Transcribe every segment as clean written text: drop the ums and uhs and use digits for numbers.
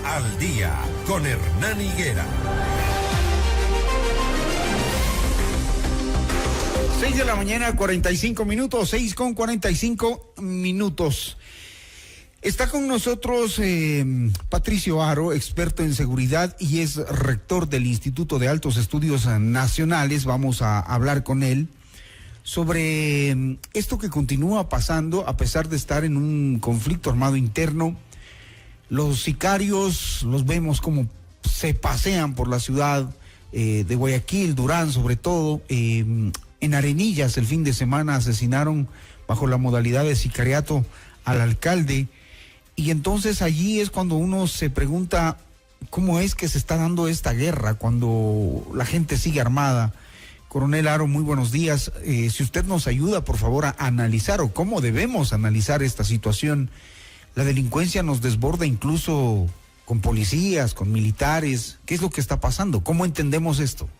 al Día con Hernán Higuera. 6 de la mañana, 45 minutos, 6:45. Está con nosotros Patricio Haro, experto en seguridad y es rector del Instituto de Altos Estudios Nacionales. Vamos a hablar con él sobre esto que continúa pasando a pesar de estar en un conflicto armado interno. Los sicarios los vemos como se pasean por la ciudad de Guayaquil, Durán sobre todo. En Arenillas el fin de semana asesinaron bajo la modalidad de sicariato al alcalde. Y entonces allí es cuando uno se pregunta cómo es que se está dando esta guerra cuando la gente sigue armada. Coronel Haro, muy buenos días. Si usted nos ayuda, por favor, a analizar o cómo debemos analizar esta situación. La delincuencia nos desborda incluso con policías, con militares. ¿Qué es lo que está pasando? ¿Cómo entendemos esto?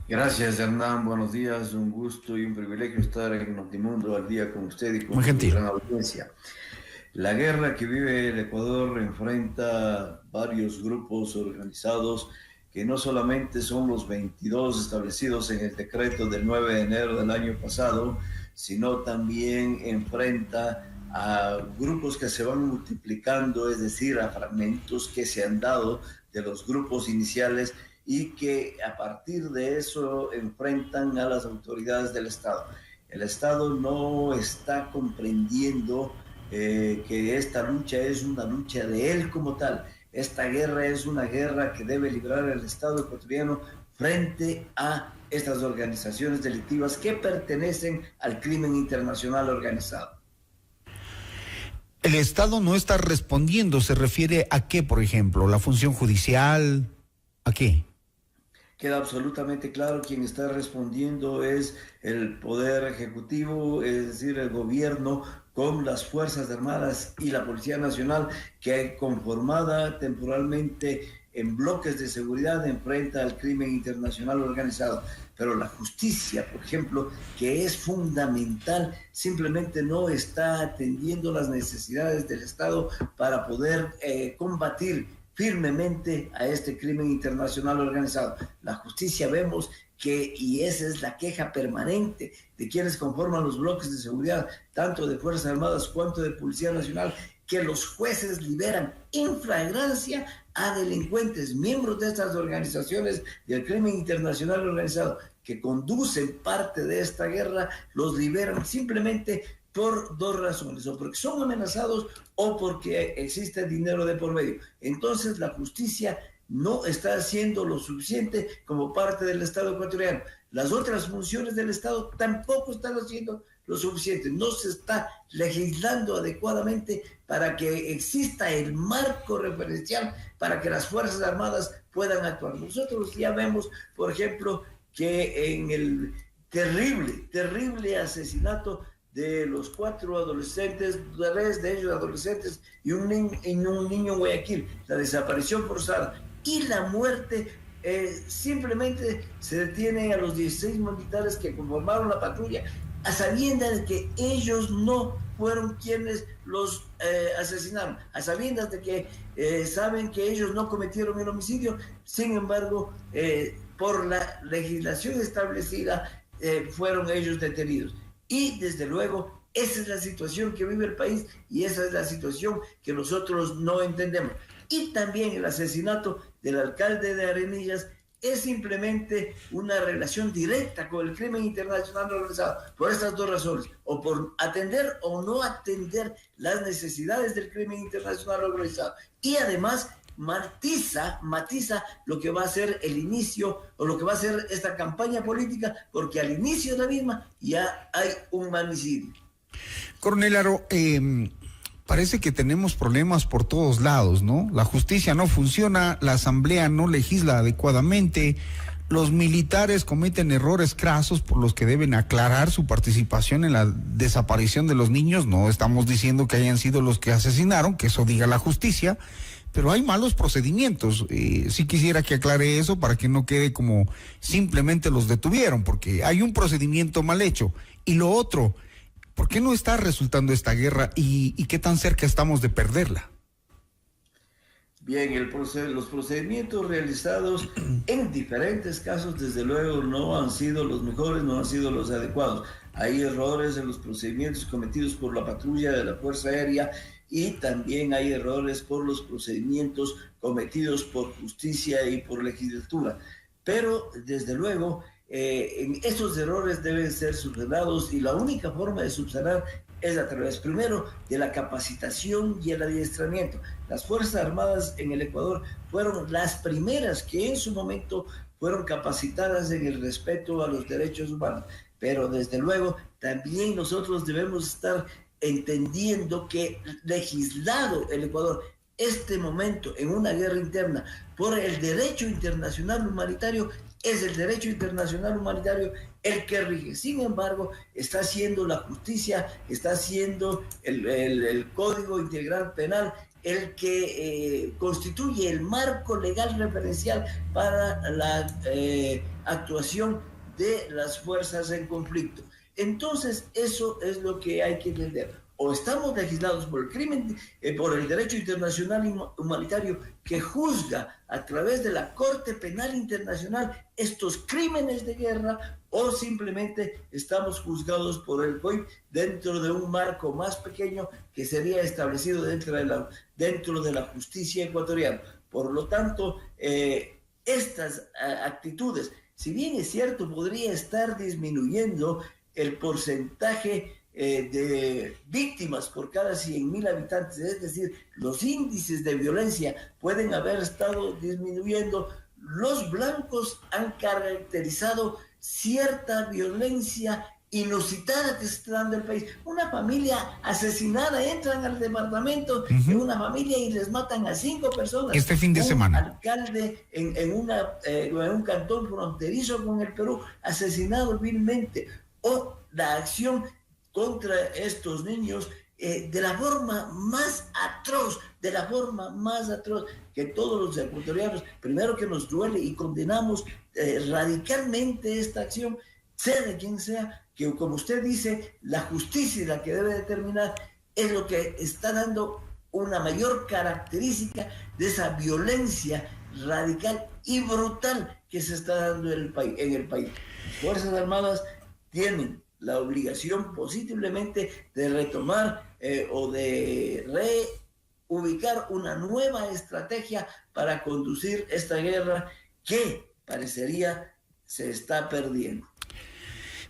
Gracias, Hernán. Buenos días. Un gusto y un privilegio estar en Notimundo al día con usted y con muy gentil. Su gran audiencia. La guerra que vive el Ecuador enfrenta varios grupos organizados que no solamente son los 22 establecidos en el decreto del 9 de enero del año pasado, sino también enfrenta a grupos que se van multiplicando, es decir, a fragmentos que se han dado de los grupos iniciales y que a partir de eso enfrentan a las autoridades del Estado. El Estado no está comprendiendo que esta lucha es una lucha de él como tal. Esta guerra es una guerra que debe librar el Estado ecuatoriano frente a estas organizaciones delictivas que pertenecen al crimen internacional organizado. El Estado no está respondiendo. ¿Se refiere a qué, por ejemplo? ¿La función judicial? ¿A qué? Queda absolutamente claro quien está respondiendo es el Poder Ejecutivo, es decir, el gobierno, con las Fuerzas Armadas y la Policía Nacional, que conformada temporalmente en bloques de seguridad enfrenta al crimen internacional organizado. Pero la justicia, por ejemplo, que es fundamental, simplemente no está atendiendo las necesidades del Estado para poder combatir firmemente a este crimen internacional organizado. La justicia vemos que, y esa es la queja permanente de quienes conforman los bloques de seguridad, tanto de Fuerzas Armadas cuanto de Policía Nacional, que los jueces liberan en flagrancia a delincuentes, miembros de estas organizaciones del crimen internacional organizado, que conducen parte de esta guerra, los liberan simplemente por dos razones, o porque son amenazados o porque existe dinero de por medio. Entonces la justicia no está haciendo lo suficiente como parte del Estado ecuatoriano. Las otras funciones del Estado tampoco están haciendo lo suficiente. No se está legislando adecuadamente para que exista el marco referencial para que las Fuerzas Armadas puedan actuar. Nosotros ya vemos, por ejemplo, que en el terrible asesinato de los 4 adolescentes, 3 de ellos adolescentes y un niño en Guayaquil, la desaparición forzada y la muerte, simplemente se detiene a los 16 militares que conformaron la patrulla, a sabiendas de que ellos no fueron quienes los asesinaron, a sabiendas de que saben que ellos no cometieron el homicidio. Sin embargo, por la legislación establecida, fueron ellos detenidos. Y desde luego, esa es la situación que vive el país y esa es la situación que nosotros no entendemos. Y también el asesinato del alcalde de Arenillas es simplemente una relación directa con el crimen internacional organizado, por estas dos razones, o por atender o no atender las necesidades del crimen internacional organizado. Y además matiza lo que va a ser el inicio o lo que va a ser esta campaña política, porque al inicio de la misma ya hay un magnicidio. Coronel Haro, parece que tenemos problemas por todos lados, ¿no? La justicia no funciona, la asamblea no legisla adecuadamente, los militares cometen errores crasos por los que deben aclarar su participación en la desaparición de los niños. No estamos diciendo que hayan sido los que asesinaron, que eso diga la justicia, pero hay malos procedimientos. Sí quisiera que aclare eso para que no quede como simplemente los detuvieron, porque hay un procedimiento mal hecho. Y lo otro, ¿por qué no está resultando esta guerra y qué tan cerca estamos de perderla? Bien, los procedimientos realizados en diferentes casos, desde luego, no han sido los mejores, no han sido los adecuados. Hay errores en los procedimientos cometidos por la patrulla de la Fuerza Aérea y también hay errores por los procedimientos cometidos por justicia y por legislatura. Pero, desde luego, esos errores deben ser subsanados y la única forma de subsanar es a través, primero, de la capacitación y el adiestramiento. Las Fuerzas Armadas en el Ecuador fueron las primeras que en su momento fueron capacitadas en el respeto a los derechos humanos. Pero desde luego también nosotros debemos estar entendiendo que legislado el Ecuador este momento en una guerra interna por el derecho internacional humanitario, es el derecho internacional humanitario el que rige. Sin embargo, está haciendo la justicia, está haciendo el Código Integral Penal el que constituye el marco legal referencial para la actuación de las fuerzas en conflicto. Entonces, eso es lo que hay que entender. O estamos legislados por el crimen, por el derecho internacional humanitario que juzga a través de la Corte Penal Internacional estos crímenes de guerra, o simplemente estamos juzgados por el COI dentro de un marco más pequeño que sería establecido dentro de la justicia ecuatoriana. Por lo tanto, estas actitudes, si bien es cierto, podría estar disminuyendo el porcentaje de víctimas por cada 100.000 habitantes, es decir, los índices de violencia pueden haber estado disminuyendo. Los blancos han caracterizado cierta violencia inusitada que se está dando en el país. Una familia asesinada, entran al departamento de una familia y les matan a 5 personas. Este fin de semana. Un alcalde en un cantón fronterizo con el Perú, asesinado vilmente. O la acción contra estos niños de la forma más atroz, que todos los ecuatorianos, primero que nos duele y condenamos radicalmente esta acción, sea de quien sea, que como usted dice, la justicia es la que debe determinar, es lo que está dando una mayor característica de esa violencia radical y brutal que se está dando en el país. Las Fuerzas Armadas tienen la obligación posiblemente de retomar o de reubicar una nueva estrategia para conducir esta guerra que parecería se está perdiendo.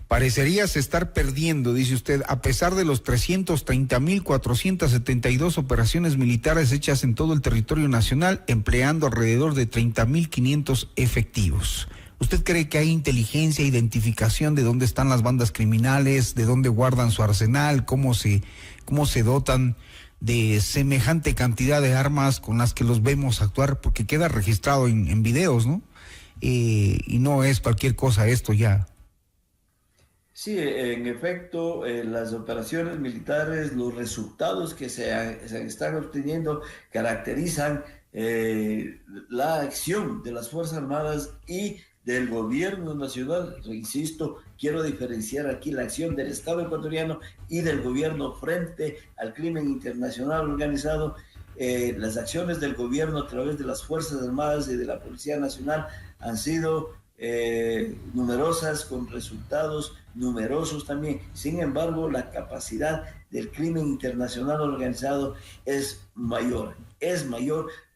Parecería se estar perdiendo, dice usted, a pesar de los 330.472 operaciones militares hechas en todo el territorio nacional, empleando alrededor de 30.500 efectivos. ¿Usted cree que hay inteligencia, identificación de dónde están las bandas criminales, de dónde guardan su arsenal, cómo se dotan de semejante cantidad de armas con las que los vemos actuar? Porque queda registrado en videos, ¿no? Y no es cualquier cosa esto ya. Sí, en efecto, las operaciones militares, los resultados que se están obteniendo caracterizan la acción de las Fuerzas Armadas y del gobierno nacional. Insisto, quiero diferenciar aquí la acción del Estado ecuatoriano y del gobierno frente al crimen internacional organizado. Las acciones del gobierno a través de las Fuerzas Armadas y de la Policía Nacional han sido numerosas, con resultados numerosos también. Sin embargo, la capacidad del crimen internacional organizado es mayor,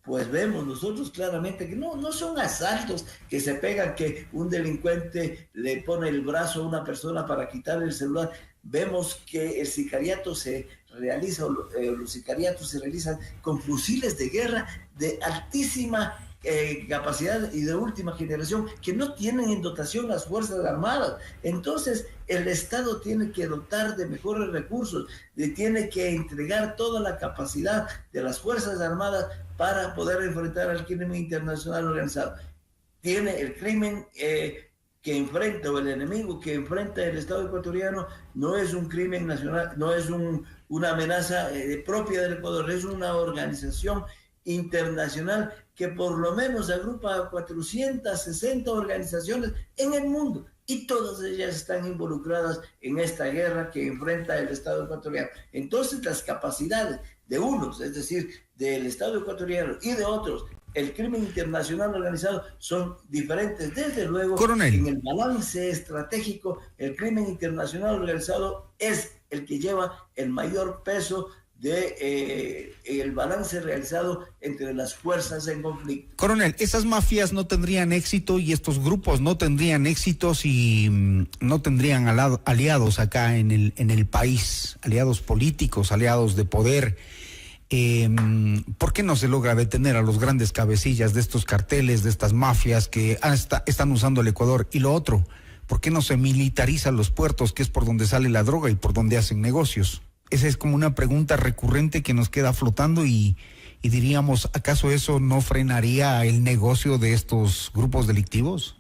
pues vemos nosotros claramente que no son asaltos que se pegan, que un delincuente le pone el brazo a una persona para quitarle el celular. Vemos que el sicariato se realiza, los sicariatos se realizan con fusiles de guerra de altísima capacidad y de última generación que no tienen en dotación las Fuerzas Armadas. Entonces el Estado tiene que dotar de mejores recursos, tiene que entregar toda la capacidad de las Fuerzas Armadas para poder enfrentar al crimen internacional organizado. Tiene el crimen que enfrenta, o el enemigo que enfrenta el Estado ecuatoriano, no es un crimen nacional, no es una amenaza propia del Ecuador, es una organización internacional que por lo menos agrupa a 460 organizaciones en el mundo, y todas ellas están involucradas en esta guerra que enfrenta el Estado ecuatoriano. Entonces las capacidades de unos, es decir, del Estado ecuatoriano y de otros, el crimen internacional organizado son diferentes. Desde luego, Coronel, en el balance estratégico, el crimen internacional organizado es el que lleva el mayor peso de el balance realizado entre las fuerzas en conflicto. Coronel, esas mafias no tendrían éxito y estos grupos no tendrían éxito si no tendrían aliados acá en el país, aliados políticos, aliados de poder. ¿Por qué no se logra detener a los grandes cabecillas de estos carteles, de estas mafias que están usando el Ecuador? Y lo otro, ¿por qué no se militarizan los puertos, que es por donde sale la droga y por donde hacen negocios? Esa es como una pregunta recurrente que nos queda flotando y diríamos, ¿acaso eso no frenaría el negocio de estos grupos delictivos?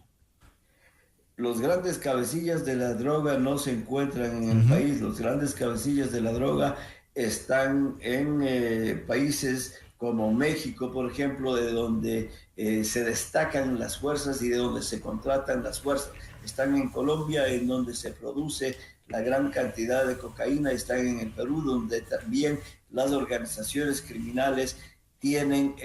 Los grandes cabecillas de la droga no se encuentran en el país. Los grandes cabecillas de la droga están en países como México, por ejemplo, de donde se destacan las fuerzas y de donde se contratan las fuerzas. Están en Colombia, en donde se produce la gran cantidad de cocaína. Están en el Perú, donde también las organizaciones criminales tienen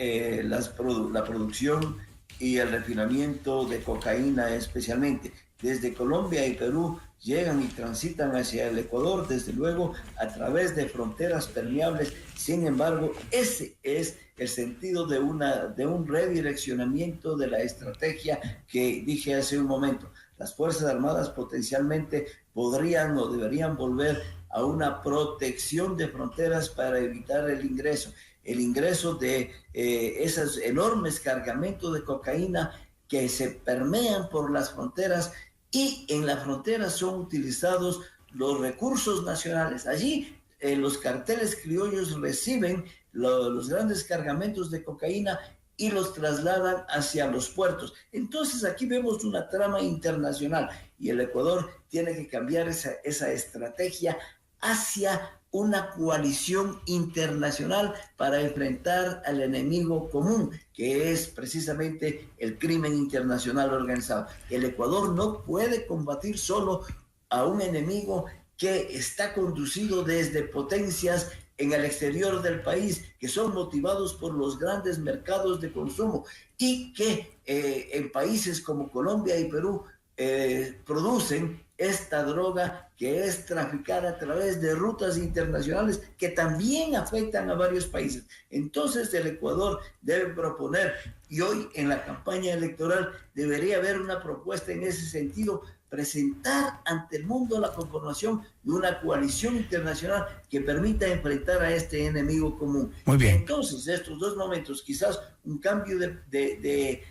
la producción y el refinamiento de cocaína especialmente. Desde Colombia y Perú llegan y transitan hacia el Ecuador, desde luego, a través de fronteras permeables. Sin embargo, ese es el sentido de un redireccionamiento de la estrategia que dije hace un momento. Las Fuerzas Armadas potencialmente podrían o deberían volver a una protección de fronteras para evitar el ingreso de esos enormes cargamentos de cocaína que se permean por las fronteras, y en la frontera son utilizados los recursos nacionales. Allí los carteles criollos reciben los grandes cargamentos de cocaína y los trasladan hacia los puertos. Entonces aquí vemos una trama internacional y el Ecuador tiene que cambiar esa estrategia hacia una coalición internacional para enfrentar al enemigo común, que es precisamente el crimen internacional organizado. El Ecuador no puede combatir solo a un enemigo que está conducido desde potencias en el exterior del país, que son motivados por los grandes mercados de consumo y que en países como Colombia y Perú producen esta droga que es traficada a través de rutas internacionales que también afectan a varios países. Entonces el Ecuador debe proponer, y hoy en la campaña electoral debería haber una propuesta en ese sentido, presentar ante el mundo la conformación de una coalición internacional que permita enfrentar a este enemigo común. Muy bien. Entonces, estos dos momentos, quizás un cambio de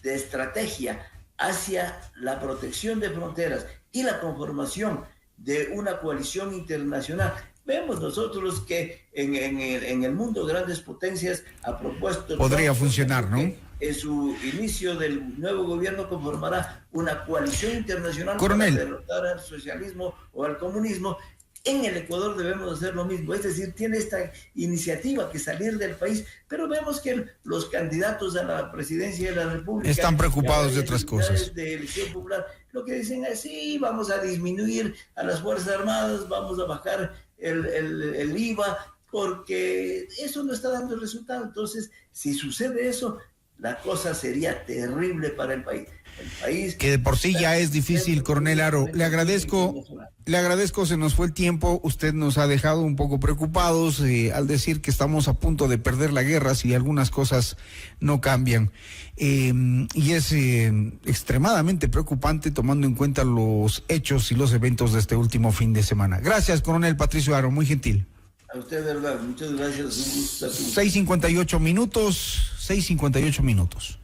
estrategia hacia la protección de fronteras y la conformación de una coalición internacional. Vemos nosotros que en el mundo grandes potencias ha propuesto... Podría funcionar, ¿no? En su inicio del nuevo gobierno conformará una coalición internacional, Coronel, para derrotar al socialismo o al comunismo. En el Ecuador debemos hacer lo mismo, es decir, tiene esta iniciativa que salir del país, pero vemos que los candidatos a la presidencia de la República están preocupados de otras cosas. De elección popular, lo que dicen es, sí, vamos a disminuir a las Fuerzas Armadas, vamos a bajar el IVA, porque eso no está dando resultado. Entonces, si sucede eso, la cosa sería terrible para el país. El país que de por sí ya es difícil, Coronel Haro. Le agradezco, se nos fue el tiempo. Usted nos ha dejado un poco preocupados al decir que estamos a punto de perder la guerra si algunas cosas no cambian. Y es extremadamente preocupante tomando en cuenta los hechos y los eventos de este último fin de semana. Gracias, Coronel Patricio Haro, muy gentil. A usted, verdad, muchas gracias. Un gusto. 6:58 minutos.